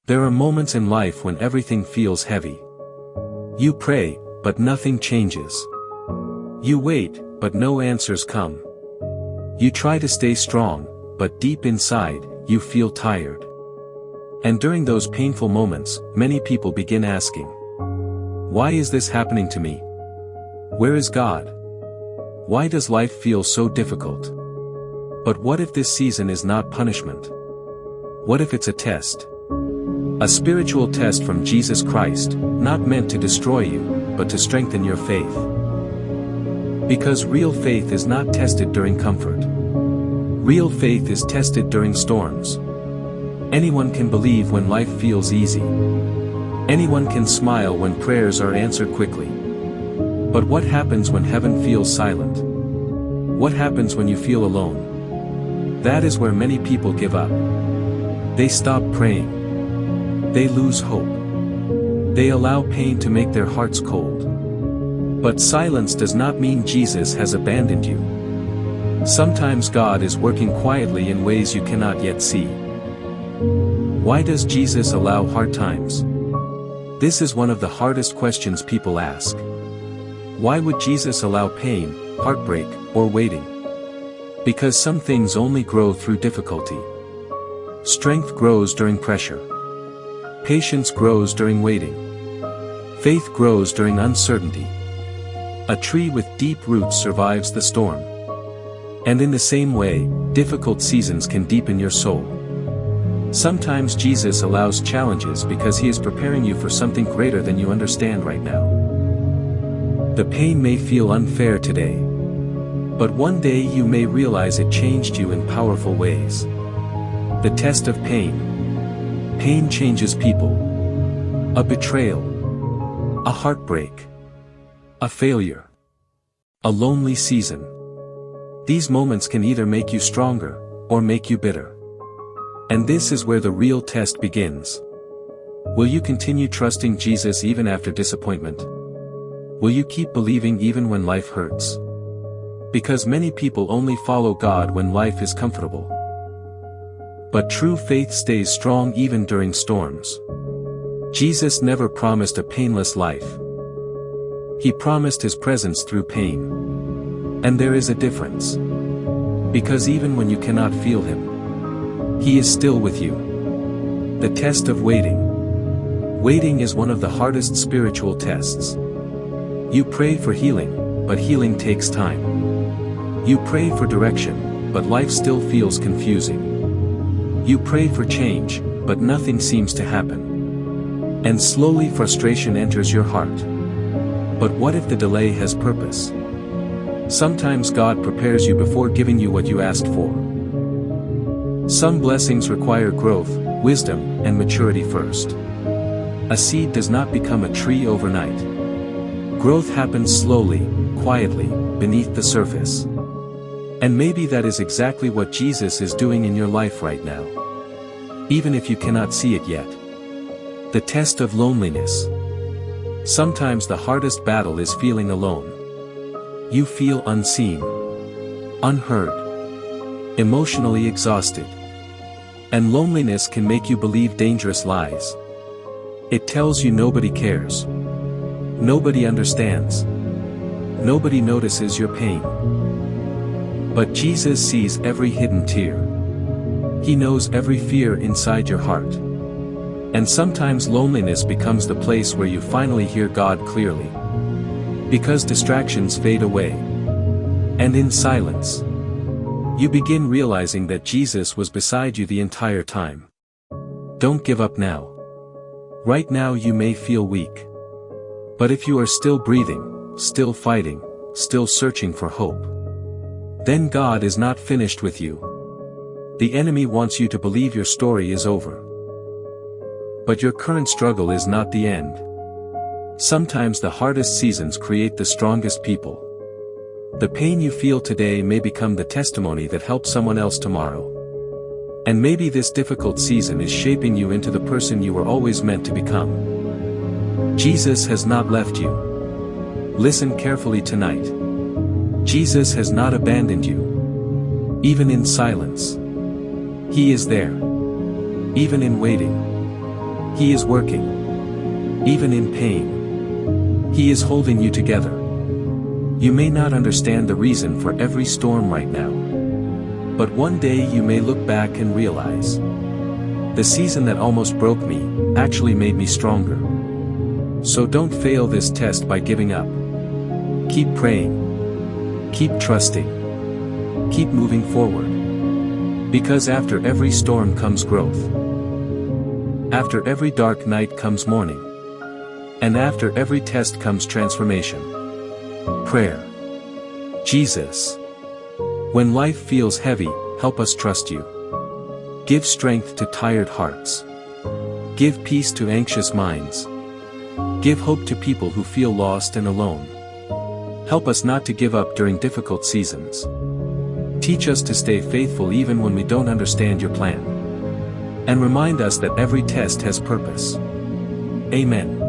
There are moments in life when everything feels heavy. You pray, but nothing changes. You wait, but no answers come. You try to stay strong, but deep inside, you feel tired. And during those painful moments, many people begin asking, why is this happening to me? Where is God? Why does life feel so difficult? But what if this season is not punishment? What if it's a test? A spiritual test from Jesus Christ, not meant to destroy you, but to strengthen your faith. Because real faith is not tested during comfort. Real faith is tested during storms. Anyone can believe when life feels easy. Anyone can smile when prayers are answered quickly. But what happens when heaven feels silent? What happens when you feel alone? That is where many people give up. They stop praying. They lose hope. They allow pain to make their hearts cold. But silence does not mean Jesus has abandoned you. Sometimes God is working quietly in ways you cannot yet see. Why does Jesus allow hard times? This is one of the hardest questions people ask. Why would Jesus allow pain, heartbreak, or waiting? Because some things only grow through difficulty. Strength grows during pressure. Patience grows during waiting. Faith grows during uncertainty. A tree with deep roots survives the storm. And in the same way, difficult seasons can deepen your soul. Sometimes Jesus allows challenges because He is preparing you for something greater than you understand right now. The pain may feel unfair today. But one day you may realize it changed you in powerful ways. The test of pain. Pain changes people. A betrayal. A heartbreak. A failure. A lonely season. These moments can either make you stronger, or make you bitter. And this is where the real test begins. Will you continue trusting Jesus even after disappointment? Will you keep believing even when life hurts? Because many people only follow God when life is comfortable. But true faith stays strong even during storms. Jesus never promised a painless life. He promised His presence through pain. And there is a difference. Because even when you cannot feel Him, He is still with you. The test of waiting. Waiting is one of the hardest spiritual tests. You pray for healing, but healing takes time. You pray for direction, but life still feels confusing. You pray for change, but nothing seems to happen. And slowly frustration enters your heart. But what if the delay has purpose? Sometimes God prepares you before giving you what you asked for. Some blessings require growth, wisdom, and maturity first. A seed does not become a tree overnight. Growth happens slowly, quietly, beneath the surface. And maybe that is exactly what Jesus is doing in your life right now. Even if you cannot see it yet. The test of loneliness. Sometimes the hardest battle is feeling alone. You feel unseen, unheard, emotionally exhausted. And loneliness can make you believe dangerous lies. It tells you nobody cares. Nobody understands. Nobody notices your pain. But Jesus sees every hidden tear. He knows every fear inside your heart. And sometimes loneliness becomes the place where you finally hear God clearly. Because distractions fade away. And in silence, you begin realizing that Jesus was beside you the entire time. Don't give up now. Right now you may feel weak. But if you are still breathing, still fighting, still searching for hope, then God is not finished with you. The enemy wants you to believe your story is over. But your current struggle is not the end. Sometimes the hardest seasons create the strongest people. The pain you feel today may become the testimony that helps someone else tomorrow. And maybe this difficult season is shaping you into the person you were always meant to become. Jesus has not left you. Listen carefully tonight. Jesus has not abandoned you. Even in silence. He is there. Even in waiting. He is working. Even in pain. He is holding you together. You may not understand the reason for every storm right now. But one day you may look back and realize, the season that almost broke me, actually made me stronger. So don't fail this test by giving up. Keep praying. Keep trusting. Keep moving forward. Because after every storm comes growth. After every dark night comes morning. And after every test comes transformation. Prayer. Jesus. When life feels heavy, help us trust you. Give strength to tired hearts. Give peace to anxious minds. Give hope to people who feel lost and alone. Help us not to give up during difficult seasons. Teach us to stay faithful even when we don't understand your plan. And remind us that every test has purpose. Amen.